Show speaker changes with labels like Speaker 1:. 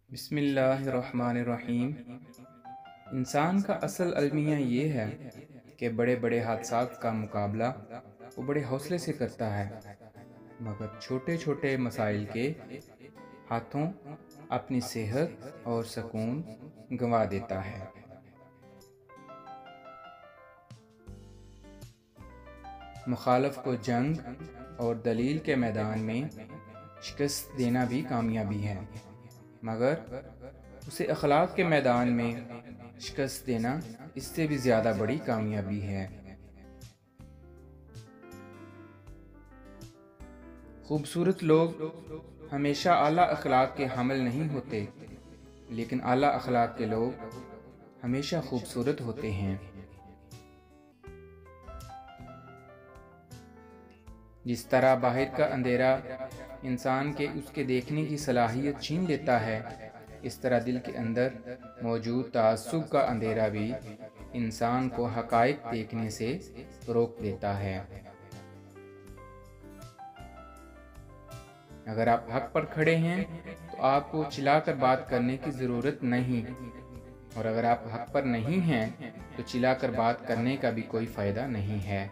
Speaker 1: बिस्मिल्लाहिर्रहमानिर्रहीम। इंसान का असल अलमिया ये है कि बड़े बड़े हादसात का मुकाबला वो बड़े हौसले से करता है, मगर छोटे छोटे मसाइल के हाथों अपनी सेहत और सुकून गंवा देता है। मुखालफ को जंग और दलील के मैदान में शिकस्त देना भी कामयाबी है, मगर उसे अखलाक के मैदान में शिकस्त देना इससे भी ज़्यादा बड़ी कामयाबी है। खूबसूरत लोग हमेशा आला अखलाक के हामिल नहीं होते, लेकिन आला अखलाक के लोग हमेशा खूबसूरत होते हैं। जिस तरह बाहर का अंधेरा इंसान के उसके देखने की सलाहियत छीन लेता है, इस तरह दिल के अंदर मौजूद ताअस्सुब का अंधेरा भी इंसान को हक़ाइक़ देखने से रोक देता है। अगर आप हक पर खड़े हैं तो आपको चिल्लाकर बात करने की ज़रूरत नहीं, और अगर आप हक पर नहीं हैं तो चिल्लाकर बात करने का भी कोई फ़ायदा नहीं है।